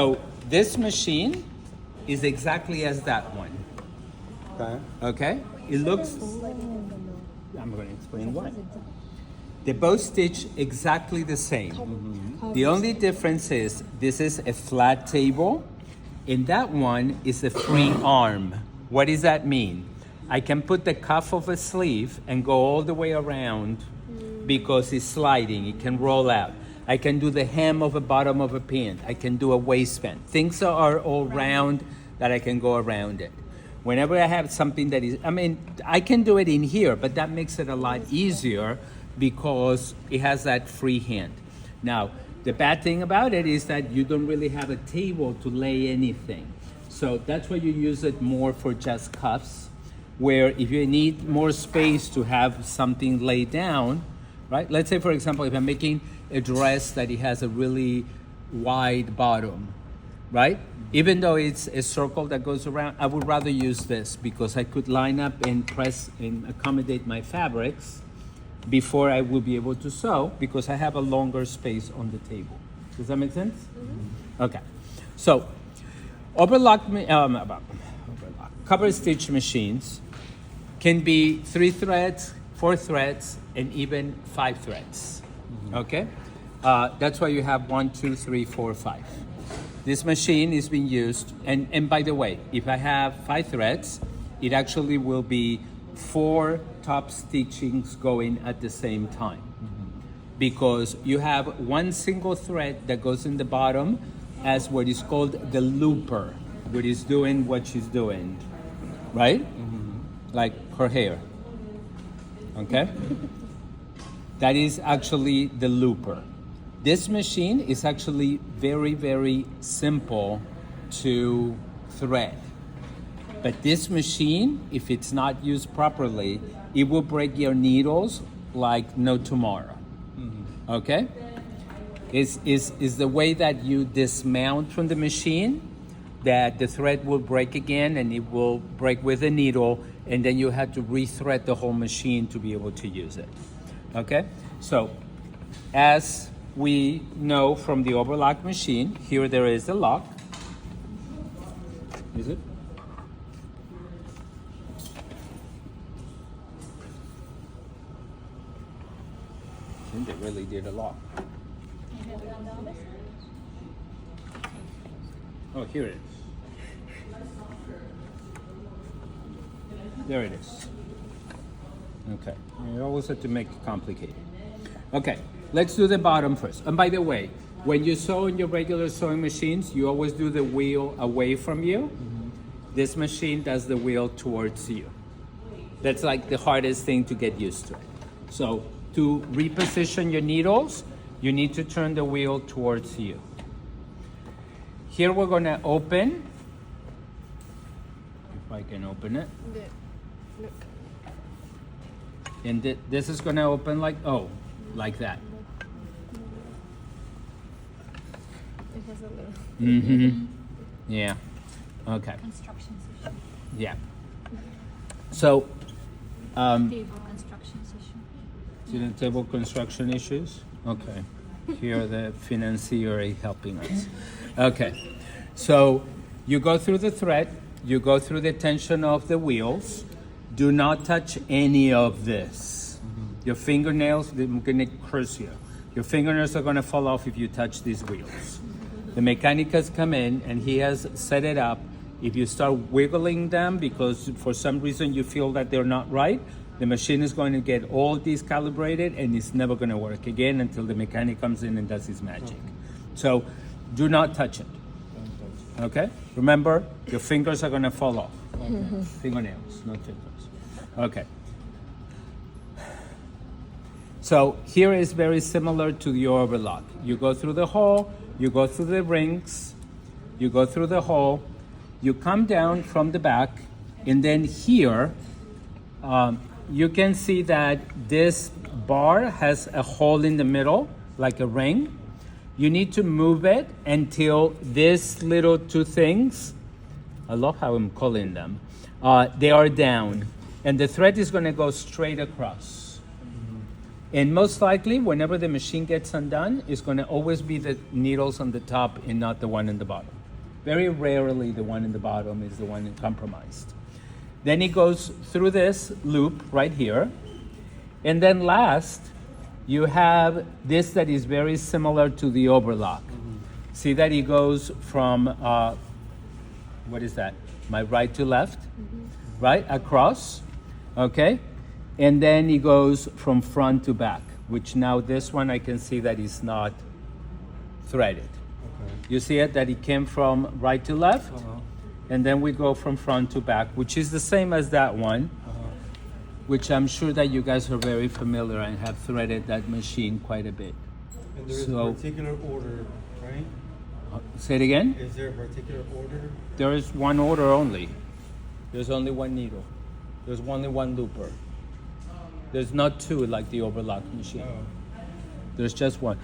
So this machine is exactly as that one. Okay? It looks, I'm going to explain why. They both stitch exactly the same. The only difference is this is a flat table and that one is a free arm. What does that mean? I can put the cuff of a sleeve and go all the way around because it's sliding, it can roll out. I can do the hem of the bottom of a pant. I can do a waistband. Things are all round that I can go around it. Whenever I have something that is, I can do it in here, but that makes it a lot easier because it has that free hand. Now, the bad thing about it is that you don't really have a table to lay anything. So that's why you use it more for just cuffs, where if you need more space to have something laid down, right? Let's say, for example, if I'm making a dress that it has a really wide bottom, right? Even though it's a circle that goes around, I would rather use this because I could line up and press and accommodate my fabrics before I will be able to sew because I have a longer space on the table. Does that make sense? Mm-hmm. Okay. So, cover stitch machines can be 3 threads, 4 threads, and even 5 threads. Mm-hmm. Okay? That's why you have 1, 2, 3, 4, 5. This machine is being used, and by the way, if I have 5 threads, it actually will be 4 top stitchings going at the same time. Mm-hmm. Because you have one single thread that goes in the bottom as what is called the looper, what is doing what she's doing, right? Mm-hmm. Like her hair, okay? That is actually the looper. This machine is actually very, very simple to thread. But this machine, if it's not used properly, it will break your needles like no tomorrow. Mm-hmm. Okay? Is the way that you dismount from the machine that the thread will break again and it will break with the needle and then you have to rethread the whole machine to be able to use it. Okay? So, as we know from the overlock machine, here there is a lock. Is it? I think they really did a lock. Oh, here it is. There it is. Okay. You always have to make it complicated. Okay, let's do the bottom first. And by the way, when you sew in your regular sewing machines, you always do the wheel away from you. Mm-hmm. This machine does the wheel towards you. That's like the hardest thing to get used to. So to reposition your needles, you need to turn the wheel towards you. Here we're going to open, if I can open it. Look. And this is going to open like that. It has a little. Mm-hmm. Yeah. Okay. Construction session. Yeah. So, Table construction session. student table construction issues? Okay. Here the financier is helping us. Okay. So, you go through the thread, you go through the tension of the wheels. Do not touch any of this. Mm-hmm. Your fingernails, I'm going to curse you. Your fingernails are going to fall off if you touch these wheels. The mechanic has come in and he has set it up. If you start wiggling them because for some reason you feel that they're not right, the machine is going to get all these calibrated and it's never going to work again until the mechanic comes in and does his magic. So do not touch it. Okay? Remember, your fingers are going to fall off. Okay. Fingernails, not fingers. Okay. So here is very similar to the overlock. You go through the hole, you go through the rings, you go through the hole, you come down from the back, and then here, you can see that this bar has a hole in the middle, like a ring. You need to move it until these little 2 things, I love how I'm calling them, they are down. And the thread is going to go straight across. And most likely, whenever the machine gets undone, it's going to always be the needles on the top and not the one in the bottom. Very rarely the one in the bottom is the one compromised. Then it goes through this loop right here. And then last, you have this that is very similar to the overlock. See that it goes from, what is that? My right to left, right? Across, okay? And then it goes from front to back, which now this one I can see that is not threaded. Okay. You see it, that it came from right to left, Uh-huh. and then we go from front to back, which is the same as that one, which I'm sure that you guys are very familiar and have threaded that machine quite a bit. And there is So- a particular order, right? Say it again? Is there a particular order? There is one order only. There's only one needle. There's only one looper. There's not two like the overlock machine. Oh. There's just one.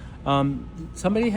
Somebody